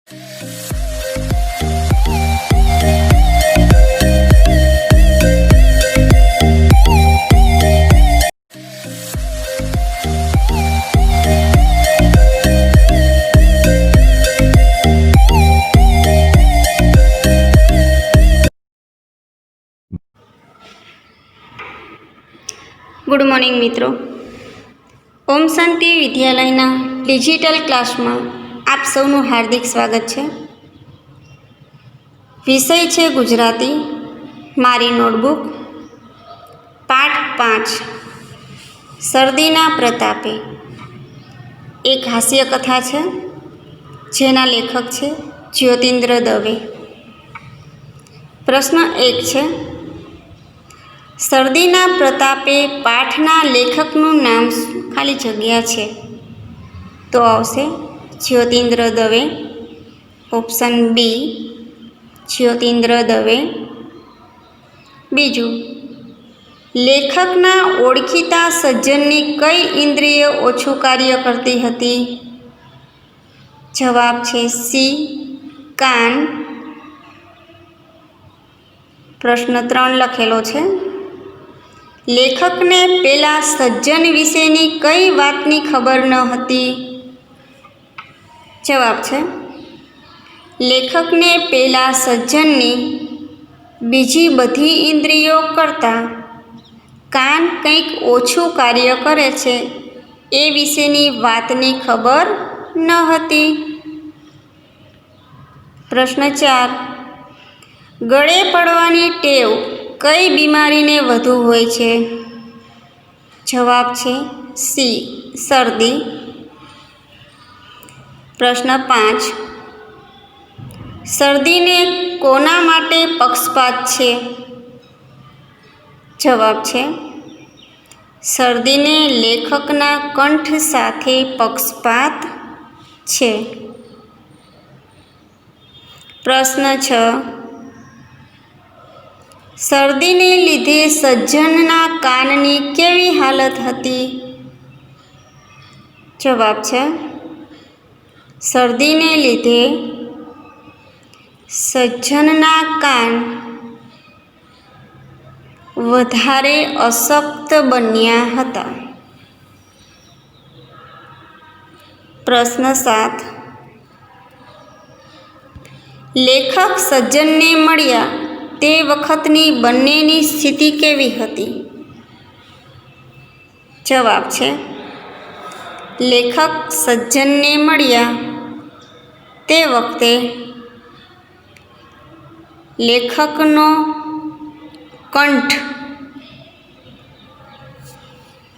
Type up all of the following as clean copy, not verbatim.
Good morning મિત્રો, ઓમ શાંતિ વિદ્યાલયના digital ક્લાસમાં આપ સૌનું હાર્દિક સ્વાગત છે. વિષય છે ગુજરાતી. મારી નોટબુક. પાઠ 5 શરદીના પ્રતાપે. એક હાસ્ય કથા છે જેના લેખક છે જ્યોતિન્દ્ર દવે. પ્રશ્ન 1 છે, શરદીના પ્રતાપે પાઠના લેખકનું નામ ખાલી જગ્યા છે. તો આવશે જ્યોતિન્દ્ર દવે. Option B Jyotindra Dave. બીજું, લેખકના ઓળખીતા સજ્જનની કઈ ઇન્દ્રિય ઓછું કાર્ય કરતી હતી? જવાબ છે સી કાન. પ્રશ્ન 3 લખેલો છે, લેખકને પેલા સજ્જન વિશેની કઈ વાતની ખબર ન હતી? જવાબ છે, લેખકને પેલા સજ્જનની બીજી બધી ઇન્દ્રિયો કરતાં કાન કંઈક ઓછું કાર્ય કરે છે એ વિશેની વાતની ખબર ન હતી. પ્રશ્ન 4, ગળે પડવાની ટેવ કઈ બીમારીને વધુ હોય છે? જવાબ છે સી શરદી. પ્રશ્ન 5, શરદીને કોના માટે પક્ષપાત છે? જવાબ છે, શરદીને લેખકના કંઠ સાથે પક્ષપાત છે. પ્રશ્ન 6, શરદીને લીધે સજ્જનના કાનની કેવી હાલત હતી? જવાબ છે, શરદીને લીધે સજ્જનના કાન વધારે અશક્ત બન્યા હતા. પ્રશ્ન 7, લેખક સજ્જનને મળ્યા તે વખતની બંનેની સ્થિતિ કેવી હતી? જવાબ છે, લેખક સજ્જનને મળ્યા તે વખતે લેખકનો કંઠ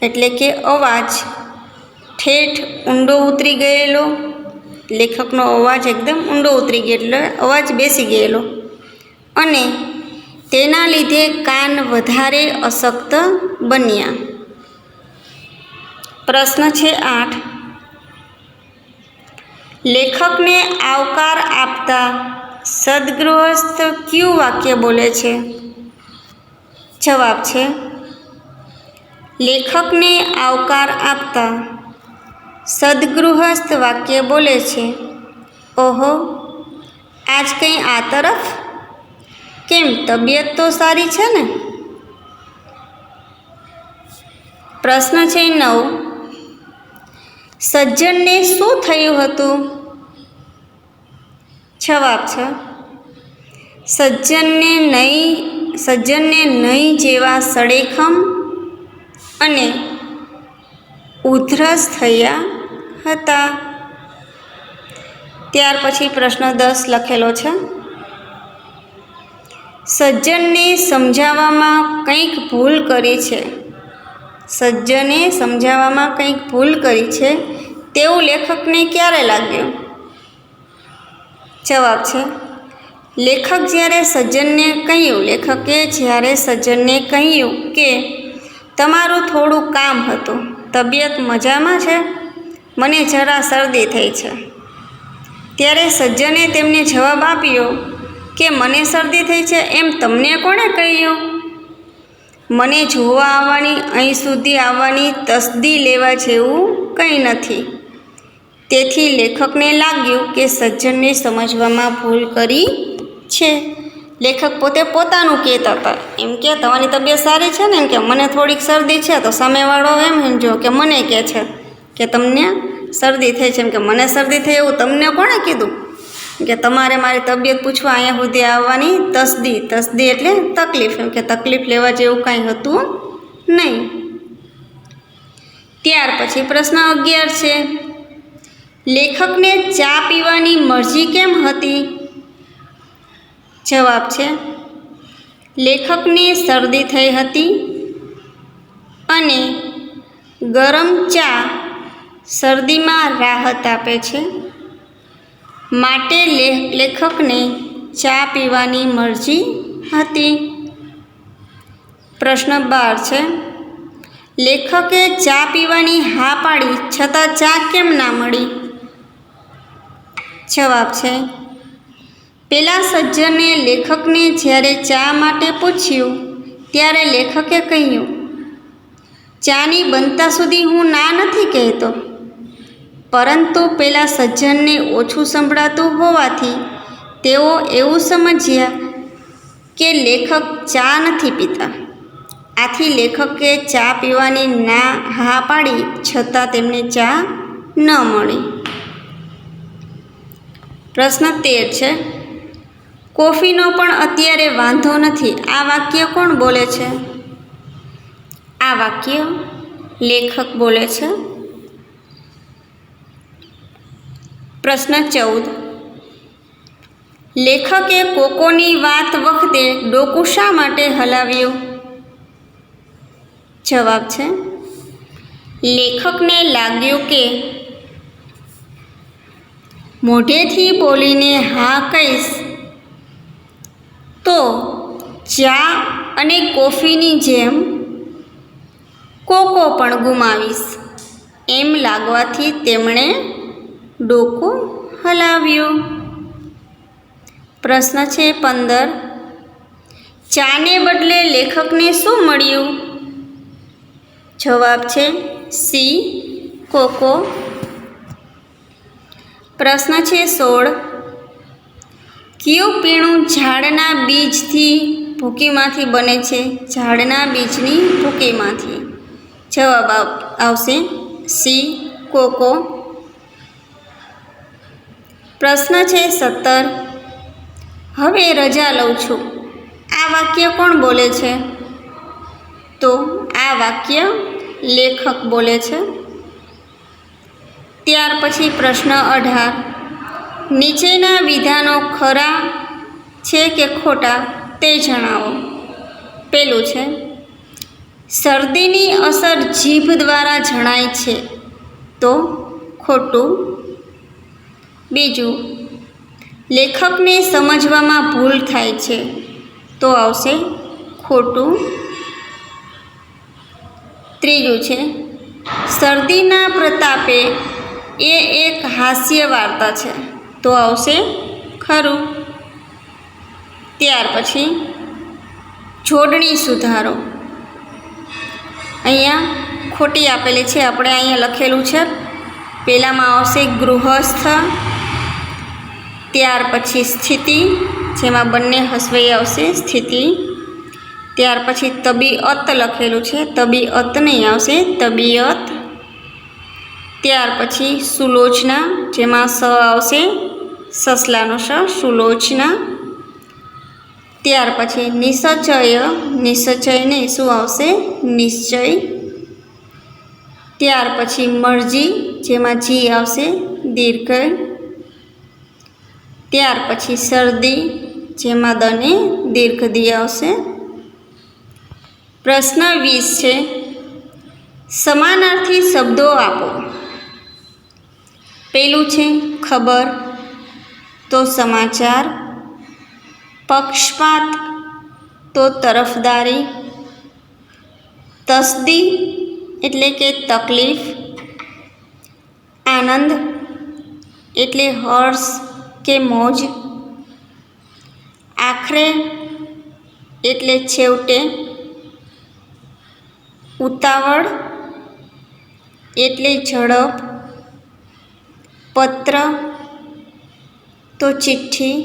એટલે કે અવાજ ઠેઠ ઊંડો ઉતરી ગયેલો. લેખકનો અવાજ એકદમ ઊંડો ઉતરી ગયો એટલે અવાજ બેસી ગયેલો અને તેના લીધે કાન વધારે અશક્ત બન્યા. પ્રશ્ન છે 8, લેખકને આવકાર આપતા સદગૃહસ્થ કયું વાક્ય બોલે છે? જવાબ છે, લેખકને આવકાર આપતા સદગૃહસ્થ વાક્ય બોલે છે, ઓહો આજ કંઈ આ તરફ? કેમ, તબિયત તો સારી છે ને? પ્રશ્ન છે 9, સજ્જનને શું થયું હતું? જવાબ છે, સજ્જનને નહીં જેવા સડેખમ અને ઉધરસ થયા હતા. ત્યાર પછી પ્રશ્ન 10 લખેલો છે, સજ્જનને સમજાવવામાં કંઈક ભૂલ કરી છે. સજ્જને સમજાવવામાં કંઈક ભૂલ કરી છે તેવું લેખકને ક્યારે લાગ્યું? જવાબ છે, લેખકે જ્યારે સજ્જનને કહ્યું કે તમારું થોડું કામ હતું, તબિયત મજામાં છે, મને જરા શરદી થઈ છે, ત્યારે સજ્જને તેમને જવાબ આપ્યો કે મને શરદી થઈ છે એમ તમને કોણે કહ્યું? મને જોવા આવવાની, અહીં સુધી આવવાની તસદી લેવા જેવું કંઈ નથી. તેથી લેખકને લાગ્યું કે સજ્જનને સમજવામાં ભૂલ કરી છે. લેખક પોતે પોતાનું કહેતા હતા, એમ કે તમારી તબિયત સારી છે ને, એમ કે મને થોડીક શરદી છે, તો સામેવાળો એમ સમજો કે મને કહે છે કે તમને શરદી થઈ છે. એમ કે મને શરદી થઈ એવું તમને કોણે કીધું? કે તમારે મારી તબિયત પૂછવા અહીંયા સુધી આવવાની તસદી એટલે તકલીફ, એમ કે તકલીફ લેવા જેવું કાંઈ હતું નહીં. ત્યાર પછી પ્રશ્ન 11 છે, લેખકને ચા પીવાની મરજી કેમ હતી? જવાબ છે, લેખકને શરદી થઈ હતી અને ગરમ ચા શરદીમાં રાહત આપે છે, માટે લેખકને ચા પીવાની મરજી હતી. પ્રશ્ન 12 છે, લેખકે ચા પીવાની હા પાડી છતાં ચા કેમ ના મળી? જવાબ છે, પેલા સજ્જને લેખકને જ્યારે ચા માટે પૂછ્યું ત્યારે લેખકે કહ્યું, ચાની બનતા સુધી હું ના નથી કહેતો, પરંતુ પેલા સજ્જનને ઓછું સંભળાતું હોવાથી તેઓ એવું સમજ્યા કે લેખક ચા નથી પીતા. આથી લેખકે ચા પીવાની હા પાડી છતાં તેમને ચા ન મળી. પ્રશ્ન 13 છે, કોફીનો પણ અત્યારે વાંધો નથી. આ વાક્ય કોણ બોલે છે? આ વાક્ય લેખક બોલે છે. પ્રશ્ન 14, લેખકે કોકોની વાત વખતે ડોકું શા માટે હલાવ્યું? જવાબ છે, લેખકને લાગ્યું કે મોઢેથી બોલીને હા કહીશ તો ચા અને કોફીની જેમ કોકો પણ ગુમાવીશ, એમ લાગવાથી તેમણે ડોકું હલાવ્યું. પ્રશ્ન છે 15, ચાને બદલે લેખકને શું મળ્યું? જવાબ છે સી, કોકો. પ્રશ્ન છે 16, કયું પીણું ઝાડના બીજથી ભૂકીમાંથી બને છે? ઝાડના બીજની ભૂકીમાંથી. જવાબ આવશે સી, કોકો. પ્રશ્ન છે 17, હવે રજા લઉં છું. આ વાક્ય કોણ બોલે છે? તો આ વાક્ય લેખક બોલે છે. ત્યાર પછી પ્રશ્ન 18, નીચેના વિધાનો ખરા છે કે ખોટા તે જણાવો. પેલું છે, શરદીની અસર જીભ દ્વારા જણાય છે, તો ખોટું. બીજું, લેખકને સમજવામાં ભૂલ થાય છે, તો આવશે ખોટું. ત્રીજું છે, શરદીના પ્રતાપે એ એક હાસ્ય વાર્તા છે, તો આવશે ખરું. ત્યાર પછી જોડણી સુધારો. અહીંયા ખોટી આપેલી છે, આપણે અહીંયા લખેલું છે, પહેલામાં આવશે ગૃહસ્થ, ત્યાર પછી સ્થિતિ, જેમાં બંને હસવઈ આવશે સ્થિતિ. ત્યાર પછી તબીયત લખેલું છે, તબીયત નહીં આવશે તબિયત. ત્યાર પછી સુલોચના, જેમાં સ આવશે સસલાનો સ, સુલોચના. ત્યાર પછી નિશ્ચય, નિશ્ચય નહીં શું આવશે નિશ્ચય. ત્યાર પછી મરજી, જેમાં જી આવશે દીર્ઘ. ત્યાર પછી શરદી, જેમાં દને દીર્ઘ દી આવશે. પ્રશ્ન 20 છે, સમાનાર્થી શબ્દો આપો. પેલું છે ખબર, તો સમાચાર. પક્ષપાત, તો તરફદારી. તસદી એટલે કે તકલીફ. આનંદ એટલે હર્ષ કે મોજ. આખરે એટલે છેવટે. ઉતાવળ એટલે ઝડપ. પત્ર તો ચિઠ્ઠી,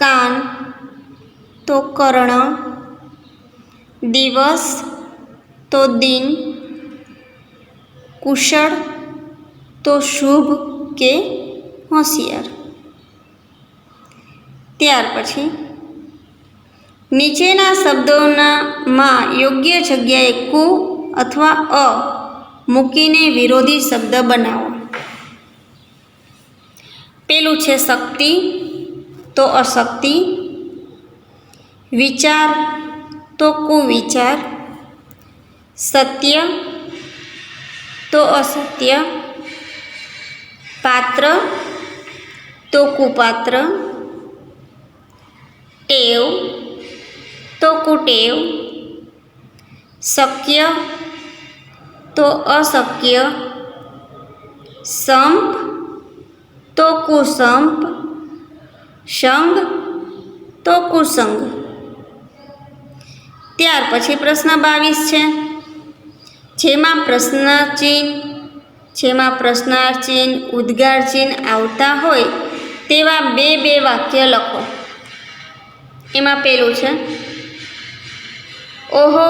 કાન તો કર્ણ, દિવસ તો દિન, કુશળ તો શુભ કે હોશિયાર. ત્યાર પછી નીચેના શબ્દોમાં યોગ્ય જગ્યાએ કુ અથવા અ મૂકીને વિરોધી શબ્દ બનાવો. પેલું છે શક્તિ તો અશક્તિ, વિચાર તો કુવિચાર, સત્ય તો અસત્ય, પાત્ર તો કુપાત્ર, ટેવ તો કુટેવ, શક્ય તો અશક્ય, સંપ તો કુસંપ, સંગ તો કુસંગ. ત્યાર પછી પ્રશ્ન 22 છે, જેમાં પ્રશ્નાર્થ ચિહ્ન ઉદ્ગાર ચિહ્ન આવતા હોય તેવા બે વાક્ય લખો. એમાં પેલું છે ઓહો,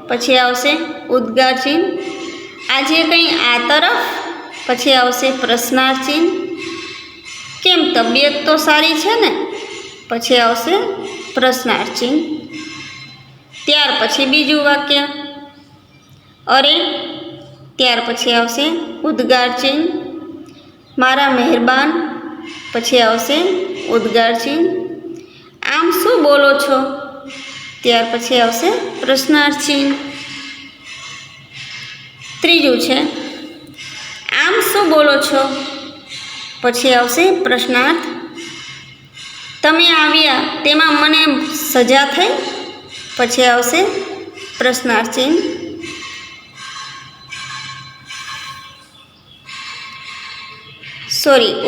પછી આવશે ઉદ્ગાર ચિહ્ન, આજે કંઈ આ તરફ, પછી આવશે પ્રશ્નાર્થ ચિહ્ન, કેમ તબિયત તો સારી છે ને, પછી આવશે પ્રશ્નાર્થ ચિહ્ન. ત્યાર પછી બીજું વાક્ય અરે, ત્યાર પછી આવશે ઉદ્ગાર ચિહ્ન, મારા મહેરબાન, પછી આવશે ઉદ્ગાર ચિહ્ન, આમ શું બોલો છો, ત્યાર પછી આવશે પ્રશ્નાર્થ ચિહ્ન. ત્રીજું છે આમ શું બોલો છો, પછી આવશે પ્રશ્નાર્થ, તમે આવ્યા તેમાં મને સજા થઈ, પછી આવશે પ્રશ્નાર્થ ચિહ્ન.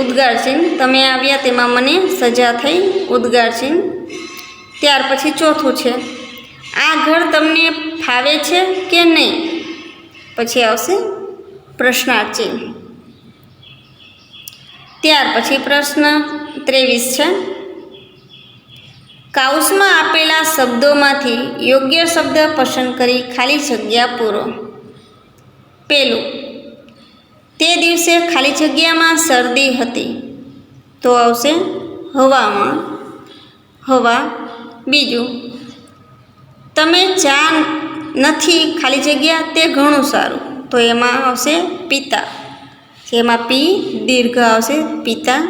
ઉદ્ગાર ચિહ્ન, તમે આવ્યા તેમાં મને સજા થઈ, ઉદ્ગાર ચિહ્ન. ત્યાર પછી ચોથું છે આ ઘર તમને ફાવે છે કે નહીં, પછી આવશે પ્રશ્નાર્થ ચિહ્ન. ત્યાર પછી પ્રશ્ન 23 છે, કાઉસમાં આપેલા શબ્દોમાંથી યોગ્ય શબ્દ પસંદ કરી ખાલી જગ્યા પૂરો. પેલું, તે દિવસે ખાલી જગ્યામાં શરદી હતી, તો આવશે હવામાં હવા. બીજું, તમે ચા નથી ખાલી જગ્યા તે ઘણું સારું, તો એમાં આવશે પિતા, જેમાં પી દીર્ઘ આવશે પિતા.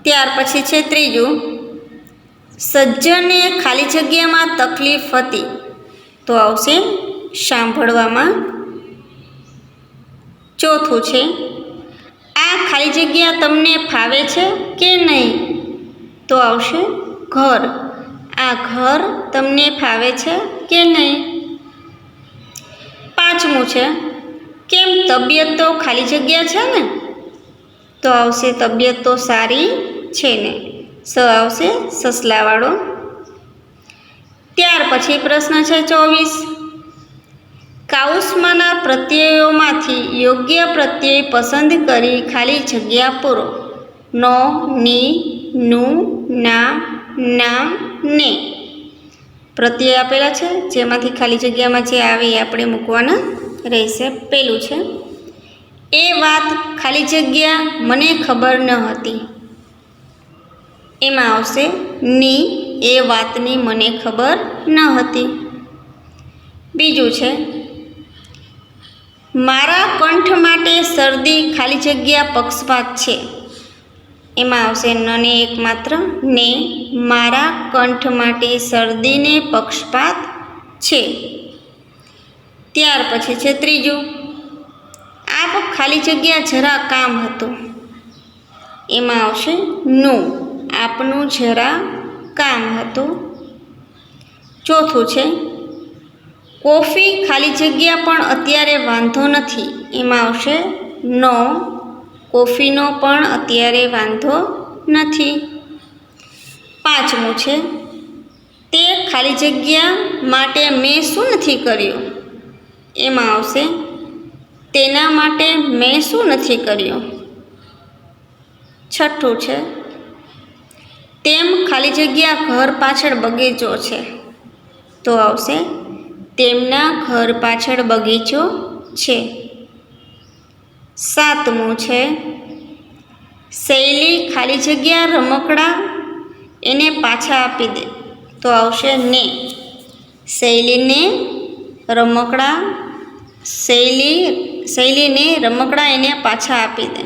ત્યાર પછી છે ત્રીજું, સજ્જનને ખાલી જગ્યામાં તકલીફ હતી, તો આવશે સાંભળવામાં. ચોથું છે આ ખાલી જગ્યા તમને ફાવે છે કે નહીં, તો આવશે ઘર, આ ઘર તમને ફાવે છે કે નહીં. પાંચમું છે કેમ તબિયત તો ખાલી જગ્યા છે ને, તો આવશે તબિયત તો સારી છે ને, સ આવશે સસલાવાળો. ત્યાર પછી પ્રશ્ન છે 24, કાઉસમાંના પ્રત્યયોમાંથી યોગ્ય પ્રત્યય પસંદ કરી ખાલી જગ્યા પૂરો. નો, ની, નું, ના, નામ, ને પ્રત્યય આપેલા છે, જેમાંથી ખાલી જગ્યામાં જે આવે એ આપણે મૂકવાના રહેશે. પેલું છે એ વાત ખાલી જગ્યા મને ખબર ન હતી, એમાં આવશે ની, એ વાતની મને ખબર ન હતી. બીજું છે મારા કંઠ માટે શરદી ખાલી જગ્યા પક્ષપાત છે, એમાં આવશે નને એકમાત્ર ને, મારા કંઠ માટે શરદીને પક્ષપાત છે. ત્યાર પછી છે ત્રીજું, આપ ખાલી જગ્યા જરા કામ હતું, એમાં આવશે નું, આપનું જરા કામ હતું. ચોથું છે કોફી ખાલી જગ્યા પણ અત્યારે વાંધો નથી, એમાં આવશે નો, કોફીનો પણ અત્યારે વાંધો નથી. પાંચમું છે તે ખાલી જગ્યા માટે મેં શું નથી કર્યું, એમાં આવશે તેના માટે મેં શું નથી કર્યું? છઠ્ઠું છે, તેમ ખાલી જગ્યા ઘર પાછળ બગીચો છે. તો આવશે તેમના ઘર પાછળ બગીચો છે. સાતમું છે, શૈલી ખાલી જગ્યા રમકડા એને પાછા આપી દે. તો આવશે ને. શૈલીને રમકડા એને પાછા આપી દે.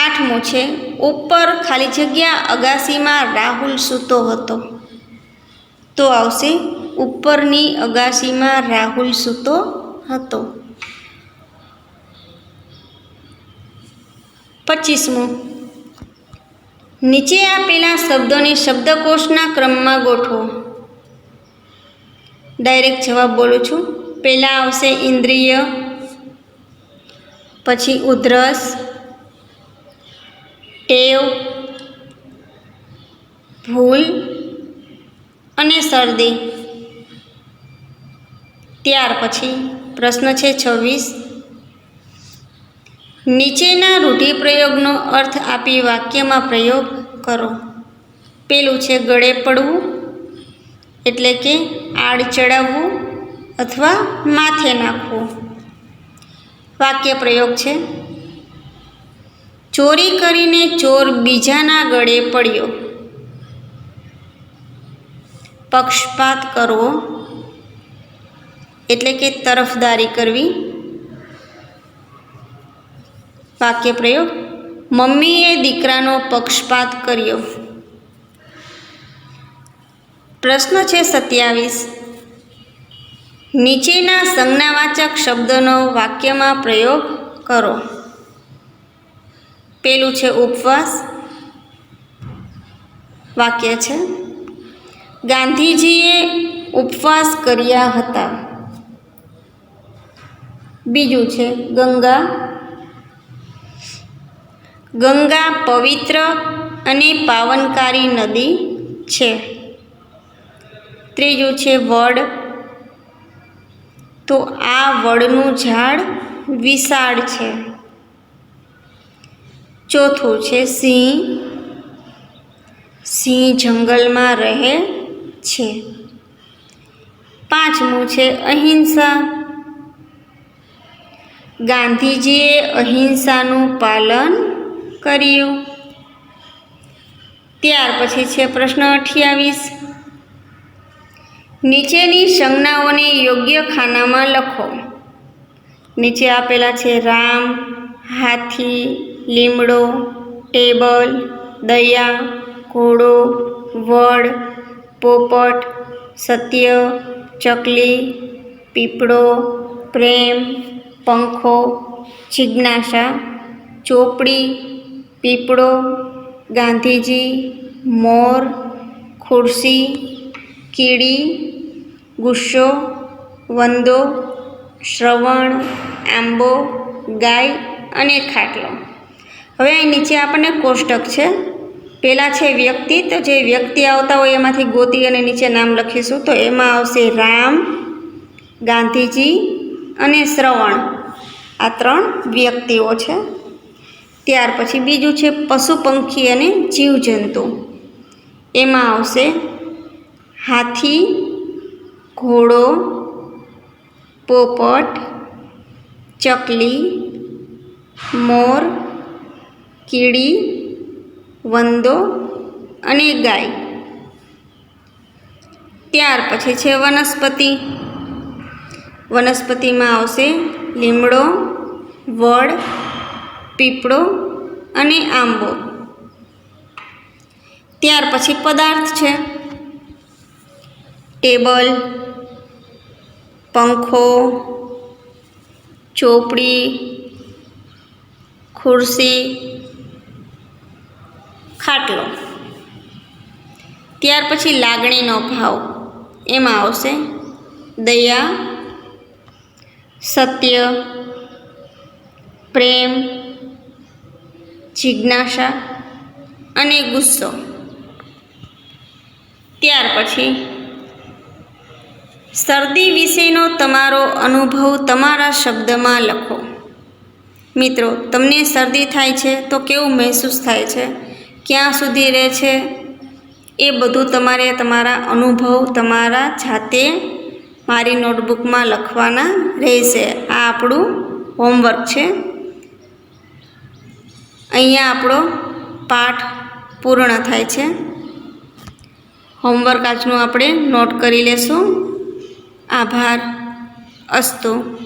આઠમું છે, ઉપર ખાલી જગ્યા અગાસીમાં રાહુલ સૂતો હતો. તો આવશે ઉપરની અગાસીમાં રાહુલ સૂતો હતો. 25મું, નીચે આપેલા શબ્દોને શબ્દકોશના ક્રમમાં ગોઠવો. ડાયરેક્ટ જવાબ બોલું છું. પહેલાં આવશે ઇન્દ્રિય, પછી ઉધરસ, ટેવ, ભૂલ અને શરદી. ત્યાર પછી પ્રશ્ન છે 26, નીચેના રૂઢિપ્રયોગનો અર્થ આપી વાક્યમાં પ્રયોગ કરો. પેલું છે ગળે પડવું, એટલે કે આડ ચડાવવું અથવા માથે નાખવું. વાક્ય પ્રયોગ છે, ચોરી કરીને ચોર બીજાના ગળે પડ્યો. પક્ષપાત કરવો, એટલે કે તરફદારી કરવી. વાક્ય પ્રયોગ, મમ્મીએ દીકરાનો પક્ષપાત કર્યો. પ્રશ્ન છે 27, નીચેના સંજ્ઞાવાચક શબ્દનો વાક્યમાં પ્રયોગ કરો. પેલું છે ઉપવાસ. વાક્ય છે, ગાંધીજીએ ઉપવાસ કર્યા હતા. બીજું છે ગંગા. ગંગા પવિત્ર અને પાવનકારી નદી છે. ત્રીજું છે વડ. તો આ વડનું ઝાડ વિશાળ છે. ચોથું છે સિંહ. સિંહ જંગલમાં રહે છે. પાંચમું છે અહિંસા. ગાંધીજીએ અહિંસાનું પાલન કર્યું. ત્યાર પછી છે પ્રશ્ન 28, નીચેની સંજ્ઞાઓને યોગ્ય ખાનામાં લખો. નીચે આપેલા છે રામ, હાથી, લીમડો, ટેબલ, દયા, ઘોડો, વડ, પોપટ, સત્ય, ચકલી, પીપળો, પ્રેમ, પંખો, જિજ્ઞાસા, ચોપડી, પીપળો, ગાંધીજી, મોર, ખુરશી, કીડી, ગુસ્સો, વંદો, શ્રવણ, આંબો, ગાય અને ખાટલો. હવે અહીં નીચે આપણને કોષ્ટક છે. પહેલાં છે વ્યક્તિ. તો જે વ્યક્તિ આવતા હોય એમાંથી ગોતી અને નીચે નામ લખીશું. તો એમાં આવશે રામ, ગાંધીજી અને શ્રવણ. આ 3 વ્યક્તિઓ છે. ત્યાર પછી બીજું છે પશુ પંખી અને જીવજંતુ. એમાં આવશે હાથી, ઘોડો, પોપટ, ચકલી, મોર, કીડી, વંદો અને ગાય. ત્યાર પછી છે વનસ્પતિ. વનસ્પતિમાં આવશે લીમડો, વડ, પીપળો અને આંબો. ત્યાર પછી પદાર્થ છે ટેબલ, પંખો, ચોપડી, ખુરશી, ખાટલો. ત્યાર પછી લાગણીનો ભાવ. એમાં આવશે દયા, સત્ય, પ્રેમ, જિજ્ઞાસા અને ગુસ્સો. ત્યાર પછી શરદી વિશેનો તમારો અનુભવ તમારા શબ્દમાં લખો. મિત્રો, તમને શરદી થાય છે તો કેવું મહેસૂસ થાય છે, ક્યાં સુધી રહે છે, એ બધું તમારે તમારા અનુભવ તમારા જાતે મારી નોટબુકમાં લખવાના રહેશે. આ આપણું હોમવર્ક છે. અહીંયા આપણો પાઠ પૂર્ણ થાય છે. હોમવર્ક આજનું આપણે નોટ કરી લેશું. આભાર. અસ્તુ.